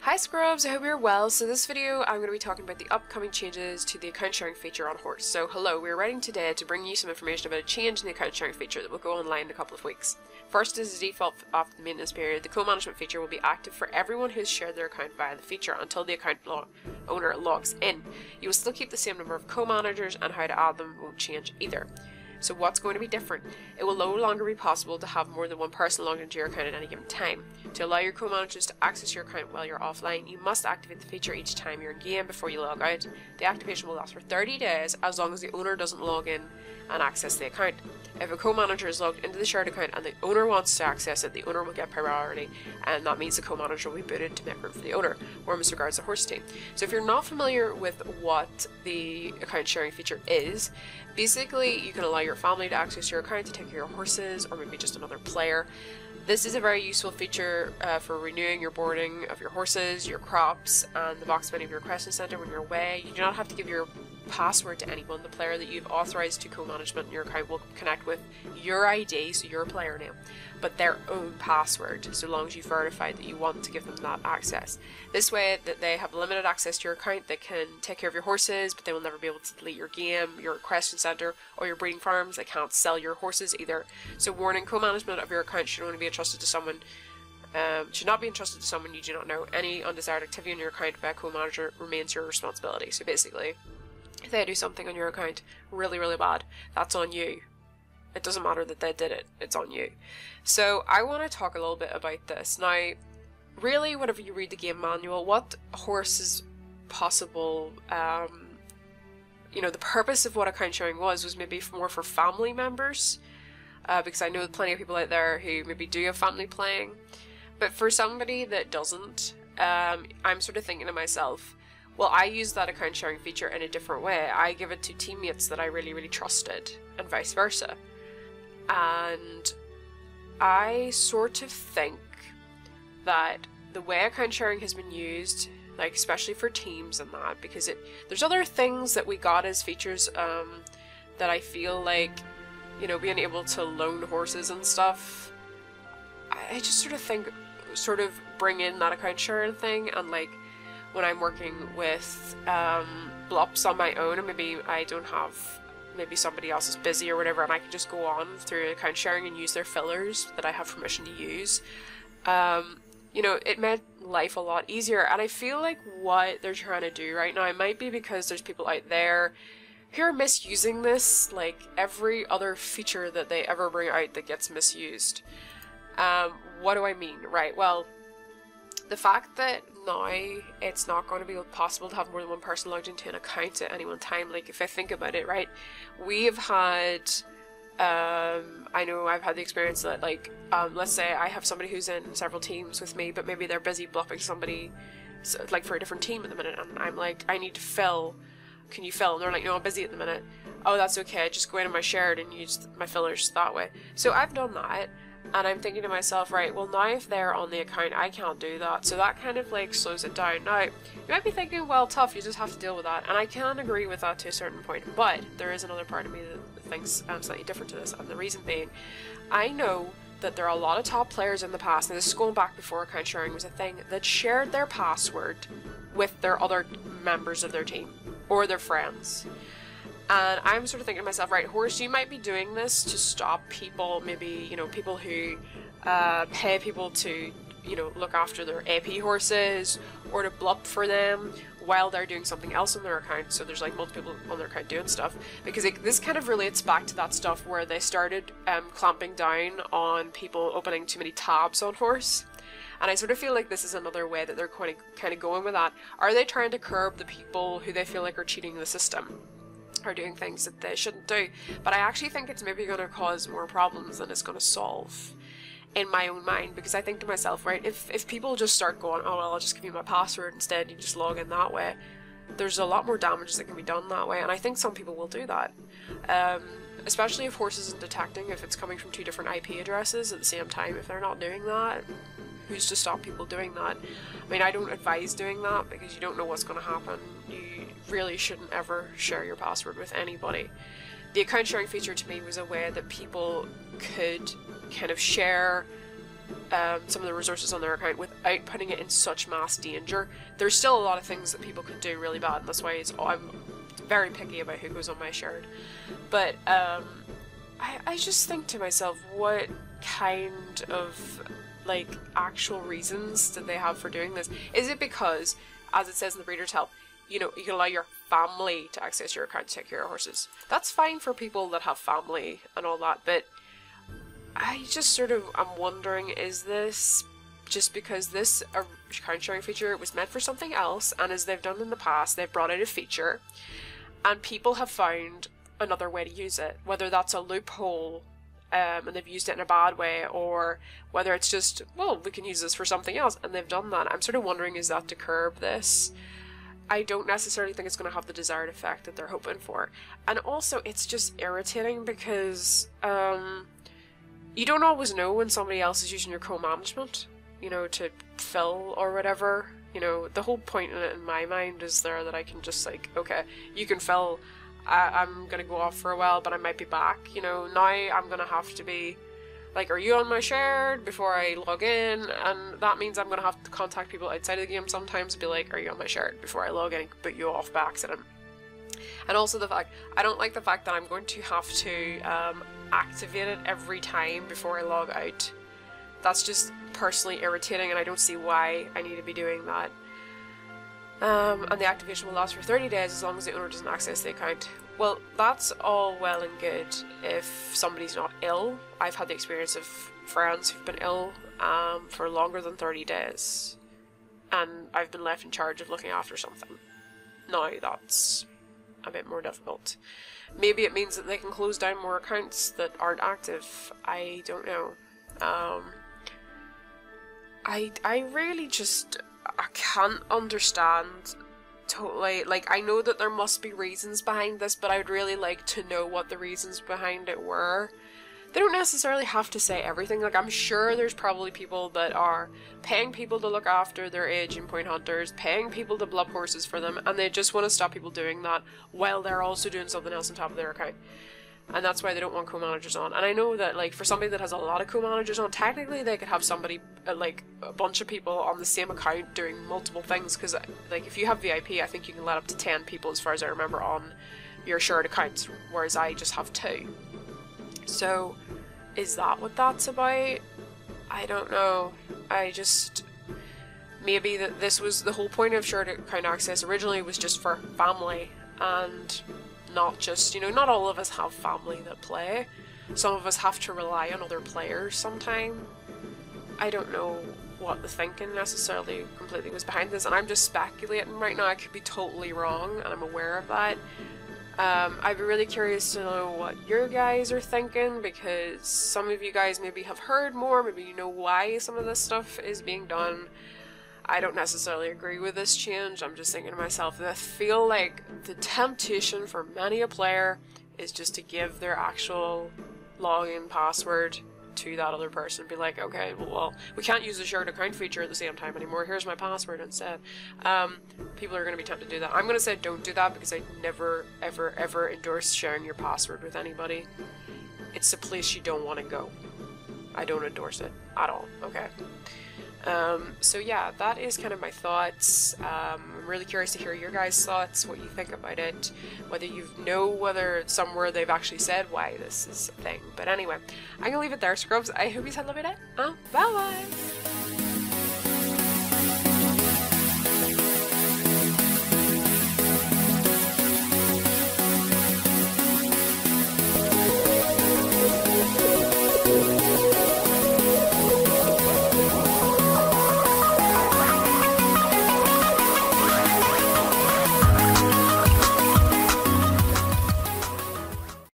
Hi Scrubs, I hope you're well. So this video I'm going to be talking about the upcoming changes to the account sharing feature on Howrse. So hello, we're writing today to bring you some information about a change in the account sharing feature that will go online in a couple of weeks. First, as the default after the maintenance period, the co-management feature will be active for everyone who has shared their account via the feature until the account owner logs in. You will still keep the same number of co-managers and how to add them won't change either. So what's going to be different? It will no longer be possible to have more than one person logged into your account at any given time. To allow your co-managers to access your account while you're offline, you must activate the feature each time you're in game before you log out. The activation will last for 30 days as long as the owner doesn't log in and access the account. If a co-manager is logged into the shared account and the owner wants to access it, the owner will get priority, and that means the co-manager will be booted to make room for the owner, or as regards the Howrse team. So if you're not familiar with what the account sharing feature is, basically you can allow your family to access your account to take care of your horses, or maybe just another player. This is a very useful feature for renewing your boarding of your horses, your crops, and the box menu of your question center when you're away. You do not have to give your password to anyone. The player that you've authorized to co-management in your account will connect with your ID, so your player name, but their own password, so long as you've verified that you want to give them that access. This way that they have limited access to your account, they can take care of your horses, but they will never be able to delete your game, your question center, or your breeding farms. They can't sell your horses either. So warning, co-management of your account should only be entrusted to someone should not be entrusted to someone you do not know. Any undesired activity on your account by a co-manager remains your responsibility. So basically, if they do something on your account really bad, that's on you. It doesn't matter that they did it, it's on you. So I want to talk a little bit about this. Now, really, whenever you read the game manual, what Howrse's possible, the purpose of what account sharing was maybe more for family members, because I know plenty of people out there who maybe do have family playing, but for somebody that doesn't, I'm sort of thinking to myself, well, I use that account sharing feature in a different way. I give it to teammates that I really trusted, and vice versa. And I sort of think that the way account sharing has been used, like especially for teams and that, because there's other things that we got as features that I feel like, being able to loan horses and stuff, I just sort of think, bring in that account sharing thing, and like, when I'm working with blops on my own, and maybe I don't have, maybe somebody else is busy or whatever, and I can just go on through account sharing and use their fillers that I have permission to use. It made life a lot easier, and I feel like what they're trying to do right now, it might be because there's people out there who are misusing this, like every other feature that they ever bring out that gets misused. What do I mean? Right, well, the fact that now it's not going to be possible to have more than one person logged into an account at any one time, like if I think about it, right, we've had, I know I've had the experience that like, let's say I have somebody who's in several teams with me, but maybe they're busy blopping somebody, like for a different team at the minute, and I'm like, I need to fill, can you fill? And they're like, no, I'm busy at the minute. Oh, that's okay, just go into my shared and use my fillers that way. So I've done that. And I'm thinking to myself, right, well now if they're on the account, I can't do that. So that kind of like slows it down. Now, you might be thinking, well, tough, you just have to deal with that. And I can agree with that to a certain point. But there is another part of me that thinks slightly different to this. And the reason being, I know that there are a lot of top players in the past, and this is going back before account sharing was a thing, that shared their password with their other members of their team or their friends. And I'm sort of thinking to myself, right, Howrse, you might be doing this to stop people, maybe, people who pay people to, look after their AP horses, or to blup for them while they're doing something else on their account. So there's like multiple people on their account doing stuff. Because this kind of relates back to that stuff where they started clamping down on people opening too many tabs on Howrse. And I sort of feel like this is another way that they're kind of going with that. Are they trying to curb the people who they feel like are cheating the system? Are doing things that they shouldn't do? But I actually think it's maybe going to cause more problems than it's going to solve, in my own mind, because I think to myself, right, if people just start going, oh well, I'll just give you my password instead, you just log in that way, there's a lot more damage that can be done that way, and I think some people will do that, especially if Howrse isn't detecting if it's coming from two different IP addresses at the same time. If they're not doing that, who's to stop people doing that? I mean, I don't advise doing that because you don't know what's going to happen. You really shouldn't ever share your password with anybody. The account sharing feature to me was a way that people could kind of share some of the resources on their account without putting it in such mass danger. There's still a lot of things that people can do really bad, and that's why I'm very picky about who goes on my shared. But I just think to myself, what kind of like actual reasons did they have for doing this? Is it because, as it says in the Breeder's Help, you know, you can allow your family to access your account to take care of horses? That's fine for people that have family and all that, but I just sort of am wondering, is this just because this account sharing feature was meant for something else, and as they've done in the past, they've brought out a feature and people have found another way to use it, whether that's a loophole and they've used it in a bad way, or whether it's just, well, we can use this for something else, and they've done that. I'm sort of wondering, is that to curb this? I don't necessarily think it's going to have the desired effect that they're hoping for. And also, it's just irritating because you don't always know when somebody else is using your co-management, you know, to fill or whatever. You know, the whole point in it in my mind is there that I can just like, okay, you can fill, I'm gonna go off for a while, but I might be back. You know, now I'm gonna have to be like, are you on my shared before I log in? And that means I'm gonna have to contact people outside of the game sometimes and be like, are you on my shared before I log in and put you off by accident. And also the fact, I don't like the fact that I'm going to have to activate it every time before I log out. That's just personally irritating, and I don't see why I need to be doing that. And the activation will last for 30 days as long as the owner doesn't access the account. Well, that's all well and good if somebody's not ill. I've had the experience of friends who've been ill for longer than 30 days, and I've been left in charge of looking after something. Now that's a bit more difficult. Maybe it means that they can close down more accounts that aren't active. I don't know. I really just, I can't understand totally, like, I know that there must be reasons behind this, but I would really like to know what the reasons behind it were. They don't necessarily have to say everything. Like, I'm sure there's probably people that are paying people to look after their aging point hunters, paying people to blub horses for them, and they just want to stop people doing that while they're also doing something else on top of their account. And that's why they don't want co-managers on. And I know that, like, for somebody that has a lot of co-managers on, technically they could have somebody, like, a bunch of people on the same account doing multiple things, because, like, if you have VIP, I think you can let up to 10 people, as far as I remember, on your shared accounts, whereas I just have 2. So, is that what that's about? I don't know. I just... Maybe that this was the whole point of shared account access originally was just for family, and not just, you know, not all of us have family that play. Some of us have to rely on other players sometime. I don't know what the thinking necessarily completely was behind this, and I'm just speculating right now. I could be totally wrong, and I'm aware of that. I'd be really curious to know what your guys are thinking, because some of you guys maybe have heard more, maybe you know why some of this stuff is being done. I don't necessarily agree with this change. I'm just thinking to myself that I feel like the temptation for many a player is just to give their actual login password to that other person. Be like, okay, well, we can't use the shared account feature at the same time anymore. Here's my password instead. People are going to be tempted to do that. I'm going to say don't do that, because I never, ever, ever endorse sharing your password with anybody. It's a place you don't want to go. I don't endorse it at all, okay? So yeah, that is kind of my thoughts. I'm really curious to hear your guys' thoughts, what you think about it, whether you know whether somewhere they've actually said why this is a thing. But anyway, I'm gonna leave it there, scrubs. I hope you had a lovely day. Bye bye!